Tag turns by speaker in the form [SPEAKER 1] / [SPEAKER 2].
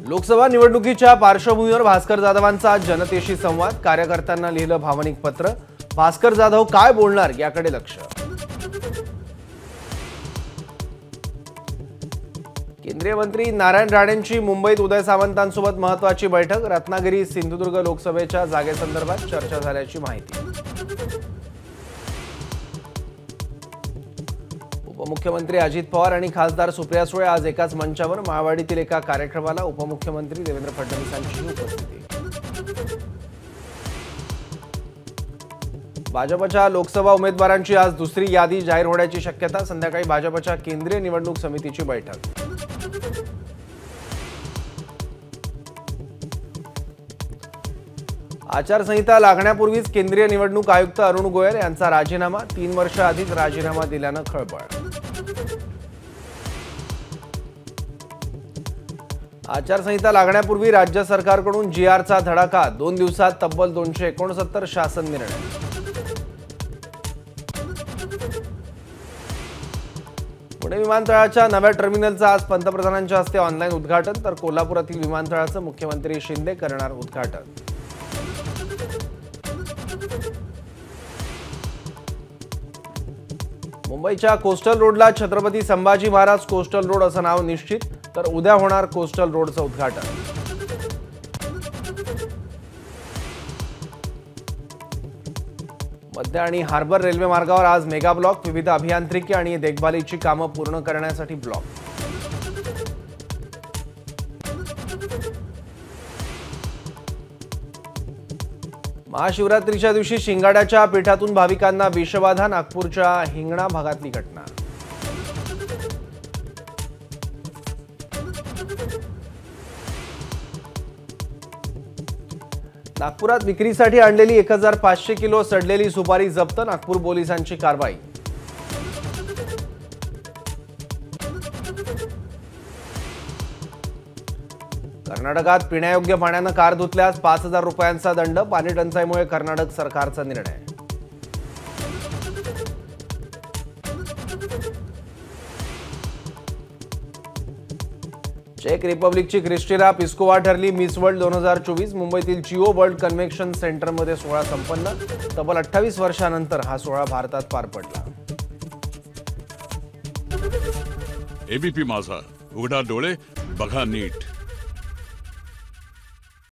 [SPEAKER 1] लोकसभा निवडणुकीच्या पार्श्वभूमीवर भास्कर जाधवांचा जनतेशी संवाद, कार्यकर्त्यांना लिहिलं भावनिक पत्र। भास्कर जाधव काय बोलणार याकडे लक्ष। केंद्रीय मंत्री नारायण राणेंची मुंबईत उदय सामंतांसोबत महत्त्वाची बैठक, रत्नागिरी सिंधुदुर्ग लोकसभेच्या जागेसंदर्भात चर्चा झाल्याची माहिती। उपमुख्यमंत्री अजित पवार आणि खासदार सुप्रिया सुळे आज एकाच मंचावर, माळवाडीतील एका कार्यक्रमाला उपमुख्यमंत्री देवेंद्र फडणवीसांची उपस्थिती। भाजपच्या लोकसभा उमेदवारांची आज दुसरी यादी जाहीर होण्याची शक्यता, संध्याकाळी भाजपच्या केंद्रीय निवडणूक समितीची बैठक। आचारसंहिता लागण्यापूर्वीच केंद्रीय निवडणूक आयुक्त अरुण गोयल यांचा राजीनामा, 3 वर्ष आधीच राजीनामा दिल्यानं खळबळ। आचारसंहिता लागण्यापूर्वी राज्य सरकारकडून जीआरचा धडाका, 2 दिवसात तब्बल 269 शासन निर्णय। पुणे विमानतळाच्या नव्या टर्मिनलचं आज पंतप्रधानांच्या हस्ते ऑनलाईन उद्घाटन, तर कोल्हापुरातील विमानतळाचं मुख्यमंत्री शिंदे करणार उद्घाटन। मुंबईच्या कोस्टल रोडला छत्रपती संभाजी महाराज कोस्टल रोड असं नाव निश्चित, तर उद्या होणार कोस्टल रोडचं उद्घाटन। मध्य आणि हार्बर रेल्वे मार्गावर आज मेगा ब्लॉक, विविध अभियांत्रिकी आणि देखभालीची कामं पूर्ण करण्यासाठी ब्लॉक। महाशिवरात्रीच्या दिवशी शिंगाड्याच्या पिठातून भाविकांना विषबाधा, नागपूरच्या हिंगणा भागातली घटना। नागपुरात विक्रीसाठी आणलेली 1500 किलो सडलेली सुपारी जप्त, नागपूर पोलिसांची कारवाई। कर्नाटकात पिण्यायोग्य पाण्यानं कार धुतल्यास 5000 रुपयांचा दंड, पाणी टंचाईमुळे कर्नाटक सरकारचा निर्णय। चेक रिपब्लिकची क्रिस्टिना पिस्कोवा ठरली मिस वर्ल्ड 2024, मुंबईतील जिओ वर्ल्ड कन्व्हेन्शन सेंटरमध्ये सोहळा संपन्न, तब्बल 28 वर्षांनंतर हा सोहळा भारतात पार पडला।
[SPEAKER 2] एबीपी माझा, उघडा डोळे बघा नीट।